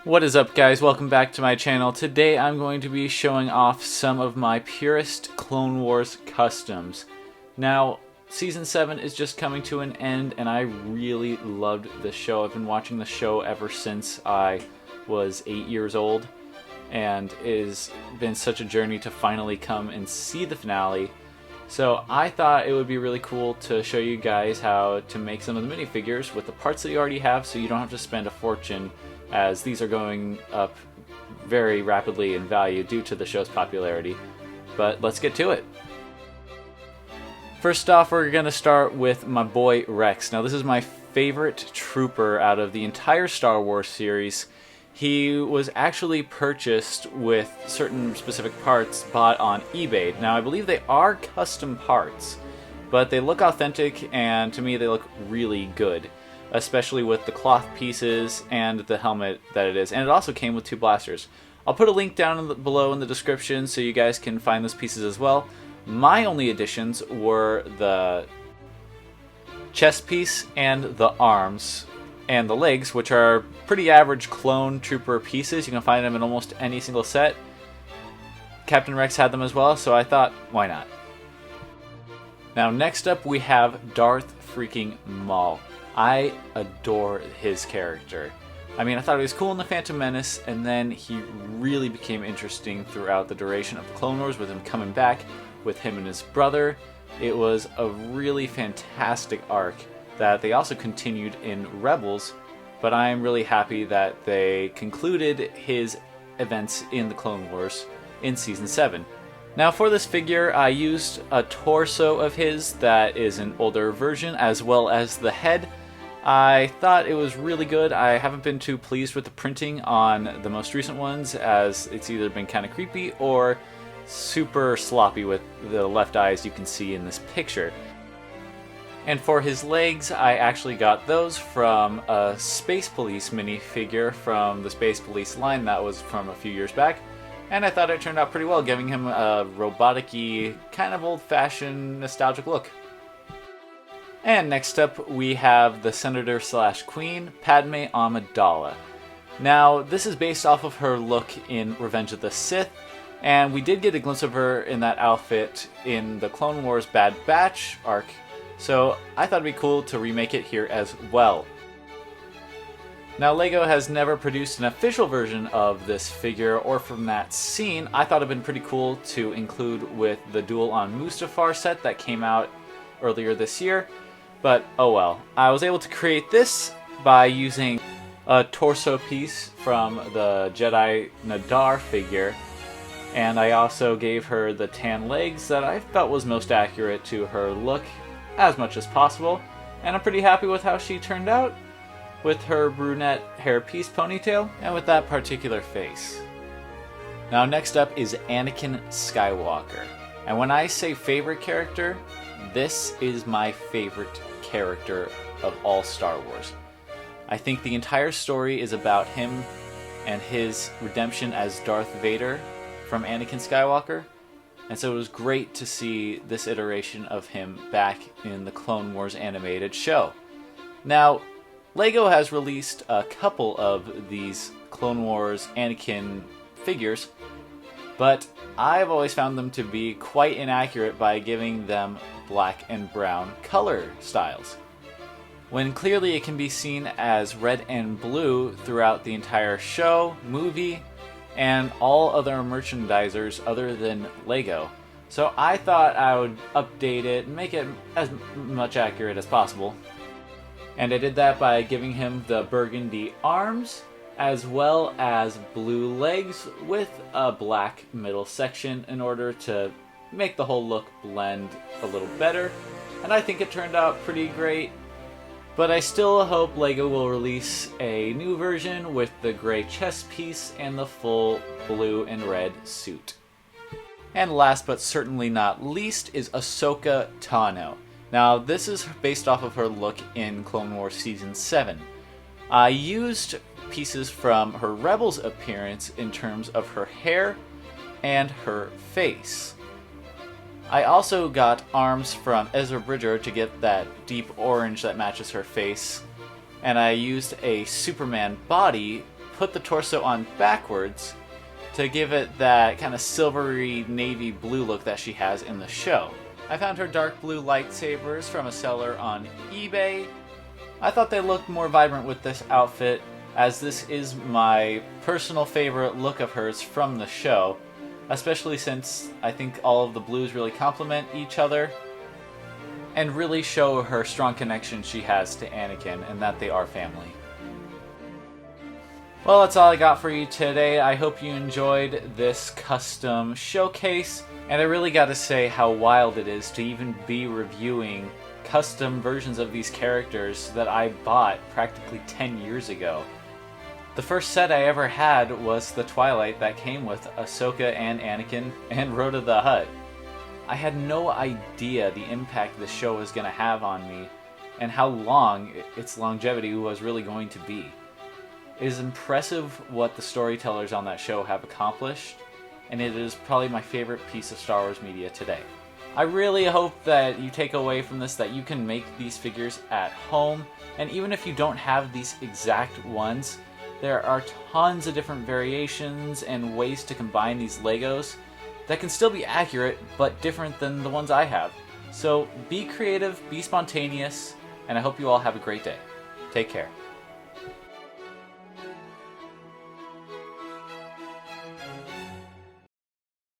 What is up, guys? Welcome back to my channel. Today I'm going to be showing off some of my purest Clone Wars customs. Now, Season 7 is just coming to an end, and I really loved the show. I've been watching the show ever since I was 8 years old, and it has been such a journey to finally come and see the finale. So I thought it would be really cool to show you guys how to make some of the minifigures with the parts that you already have, so you don't have to spend a fortune, as these are going up very rapidly in value due to the show's popularity. But let's get to it. First off, we're going to start with my boy Rex. Now, this is my favorite trooper out of the entire Star Wars series. He was actually purchased with certain specific parts bought on eBay. Now, I believe they are custom parts, but they look authentic, and to me they look really good, especially with the cloth pieces and the helmet that it is. And it also came with 2 blasters. I'll put a link down below in the description so you guys can find those pieces as well. My only additions were the chest piece and the arms and the legs, which are pretty average clone trooper pieces. You can find them in almost any single set. Captain Rex had them as well, so I thought, why not? Now, next up we have Darth freaking Maul. I adore his character. I mean, I thought he was cool in The Phantom Menace, and then he really became interesting throughout the duration of the Clone Wars, with him coming back with him and his brother. It was a really fantastic arc that they also continued in Rebels, but I am really happy that they concluded his events in the Clone Wars in Season 7. Now, for this figure, I used a torso of his that is an older version, as well as the head. I thought it was really good. I haven't been too pleased with the printing on the most recent ones, as it's either been kind of creepy or super sloppy with the left eye, as you can see in this picture. And for his legs, I actually got those from a Space Police minifigure from the Space Police line that was from a few years back. And I thought it turned out pretty well, giving him a robotic-y, kind of old-fashioned, nostalgic look. And next up, we have the Senator/Queen, Padme Amidala. Now, this is based off of her look in Revenge of the Sith, and we did get a glimpse of her in that outfit in the Clone Wars Bad Batch arc, so I thought it'd be cool to remake it here as well. Now, LEGO has never produced an official version of this figure or from that scene. I thought it'd been pretty cool to include with the Duel on Mustafar set that came out earlier this year, but oh well. I was able to create this by using a torso piece from the Jedi Nadar figure, and I also gave her the tan legs that I felt was most accurate to her look as much as possible, and I'm pretty happy with how she turned out, with her brunette hairpiece ponytail and with that particular face. Now, next up is Anakin Skywalker, and when I say favorite character, this is my favorite character of all Star Wars. I think the entire story is about him and his redemption as Darth Vader from Anakin Skywalker, and so it was great to see this iteration of him back in the Clone Wars animated show. Now, LEGO has released a couple of these Clone Wars Anakin figures, but I've always found them to be quite inaccurate by giving them black and brown color styles, when clearly it can be seen as red and blue throughout the entire show, movie, and all other merchandisers other than LEGO. So I thought I would update it and make it as much accurate as possible. And I did that by giving him the burgundy arms, as well as blue legs with a black middle section in order to make the whole look blend a little better. And I think it turned out pretty great. But I still hope LEGO will release a new version with the gray chest piece and the full blue and red suit. And last but certainly not least is Ahsoka Tano. Now, this is based off of her look in Clone Wars Season 7. I used pieces from her Rebels appearance in terms of her hair and her face. I also got arms from Ezra Bridger to get that deep orange that matches her face, and I used a Superman body put the torso on backwards to give it that kind of silvery navy blue look that she has in the show. I found her dark blue lightsabers from a seller on eBay. I thought they looked more vibrant with this outfit, as this is my personal favorite look of hers from the show, especially since I think all of the blues really complement each other and really show her strong connection she has to Anakin and that they are family. Well, that's all I got for you today. I hope you enjoyed this custom showcase, and I really gotta say how wild it is to even be reviewing custom versions of these characters that I bought practically 10 years ago. The first set I ever had was the Twilight that came with Ahsoka and Anakin and Rhoda the Hutt. I had no idea the impact this show was going to have on me and how long its longevity was really going to be. It is impressive what the storytellers on that show have accomplished, and it is probably my favorite piece of Star Wars media today. I really hope that you take away from this that you can make these figures at home, and even if you don't have these exact ones, there are tons of different variations and ways to combine these Legos that can still be accurate, but different than the ones I have. So be creative, be spontaneous, and I hope you all have a great day. Take care.